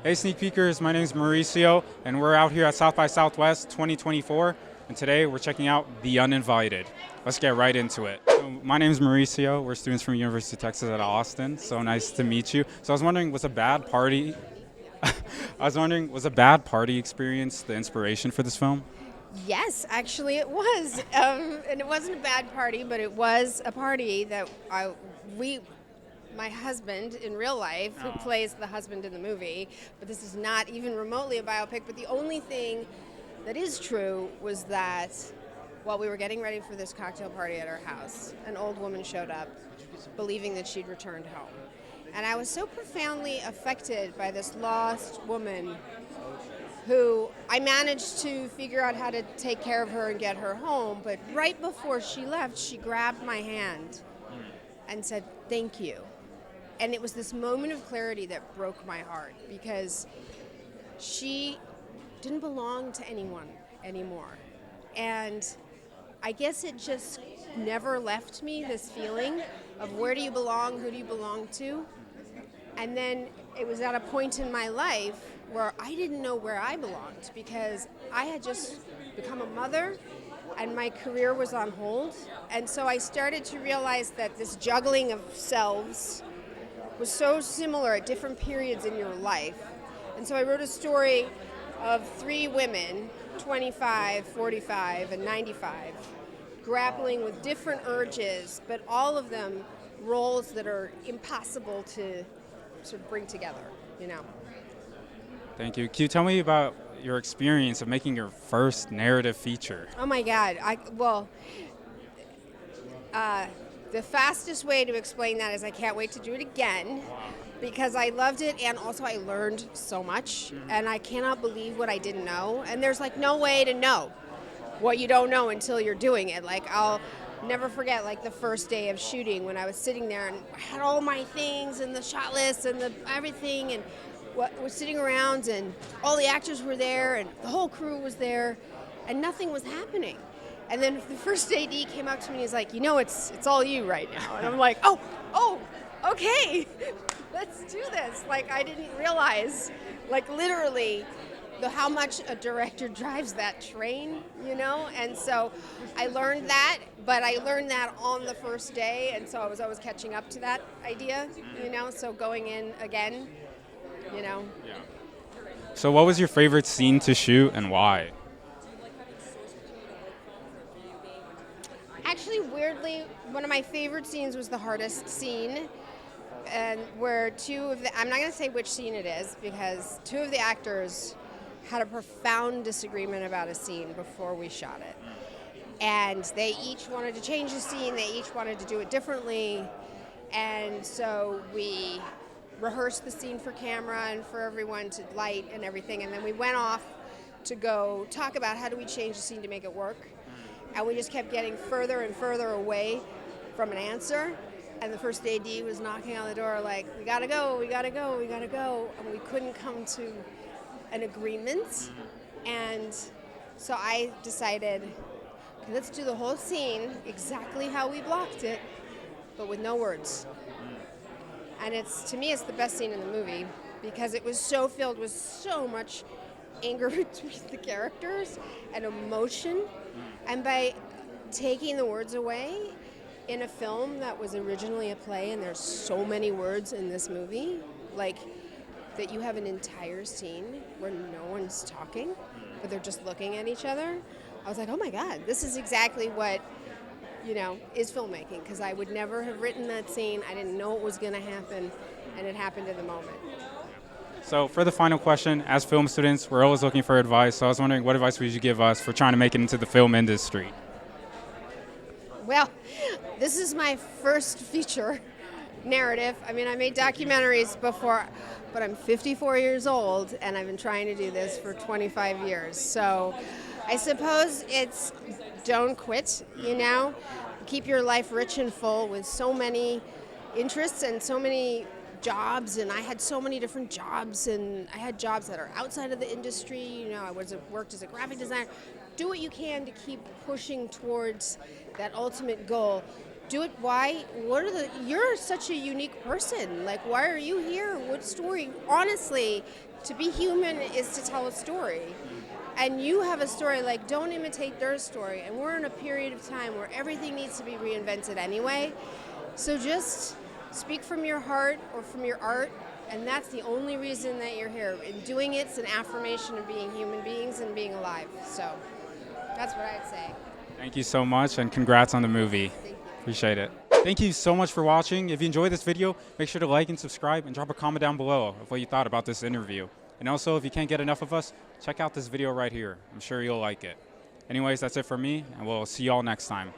Hey Sneak Peekers, my name is Mauricio, and we're out here at South by Southwest 2024, and today we're checking out The Uninvited. Let's get right into it. So my name is Mauricio, we're students from University of Texas at Austin, so nice to meet you. So I was wondering, was a bad party experience the inspiration for this film? Yes, actually it was. And it wasn't a bad party, but it was a party that my husband in real life, who plays the husband in the movie, but this is not even remotely a biopic, but the only thing that is true was that while we were getting ready for this cocktail party at our house, an old woman showed up believing that she'd returned home. And I was so profoundly affected by this lost woman who I managed to figure out how to take care of her and get her home, but right before she left, she grabbed my hand and said, "Thank you." And it was this moment of clarity that broke my heart because she didn't belong to anyone anymore. And I guess it just never left me, this feeling of where do you belong, who do you belong to? And then it was at a point in my life where I didn't know where I belonged because I had just become a mother and my career was on hold. And so I started to realize that this juggling of selves was so similar at different periods in your life. And so I wrote a story of three women, 25, 45, and 95, grappling with different urges, but all of them roles that are impossible to sort of bring together, you know. Thank you. Can you tell me about your experience of making your first narrative feature? Oh my God. The fastest way to explain that is I can't wait to do it again because I loved it and also I learned so much and I cannot believe what I didn't know. And there's like no way to know what you don't know until you're doing it. Like I'll never forget like the first day of shooting when I was sitting there and I had all my things and the shot list and the everything and was sitting around and all the actors were there and the whole crew was there and nothing was happening. And then the first AD came up to me and he's like, "You know, it's all you right now." And I'm like, oh, okay, let's do this. Like I didn't realize, like literally, how much a director drives that train, you know? And so I learned that, but I learned that on the first day, and so I was always catching up to that idea, you know? So going in again, you know? Yeah. So what was your favorite scene to shoot and why? Actually, weirdly, one of my favorite scenes was the hardest scene, and where I'm not going to say which scene it is, because two of the actors had a profound disagreement about a scene before we shot it. And they each wanted to change the scene, they each wanted to do it differently, and so we rehearsed the scene for camera and for everyone to light and everything, and then we went off to go talk about how do we change the scene to make it work. And we just kept getting further and further away from an answer. And the first AD was knocking on the door like, we gotta go. And we couldn't come to an agreement. And so I decided, okay, let's do the whole scene exactly how we blocked it, but with no words. And to me, it's the best scene in the movie because it was so filled with so much anger between the characters and emotion. And by taking the words away in a film that was originally a play, and there's so many words in this movie, like that you have an entire scene where no one's talking, but they're just looking at each other. I was like, oh my God, this is exactly what, you know, is filmmaking, because I would never have written that scene. I didn't know it was going to happen, and it happened in the moment. So for the final question, as film students, we're always looking for advice. So I was wondering, what advice would you give us for trying to make it into the film industry? Well, this is my first feature narrative. I mean, I made documentaries before, but I'm 54 years old, and I've been trying to do this for 25 years. So I suppose it's don't quit, you know? Keep your life rich and full with so many interests and so many jobs, and I had so many different jobs, and I had jobs that are outside of the industry. You know, I worked as a graphic designer. Do what you can to keep pushing towards that ultimate goal, do it. Why? What are the? You're such a unique person. Like, why are you here? What story? Honestly, to be human is to tell a story. And you have a story, like, don't imitate their story. And we're in a period of time where everything needs to be reinvented anyway. So just speak from your heart or from your art, and that's the only reason that you're here. And doing it's an affirmation of being human beings and being alive. So that's what I'd say. Thank you so much, and congrats on the movie. Thank you. Appreciate it. Thank you so much for watching. If you enjoyed this video, make sure to like and subscribe and drop a comment down below of what you thought about this interview. And also, if you can't get enough of us, check out this video right here. I'm sure you'll like it. Anyways, that's it for me, and we'll see you all next time.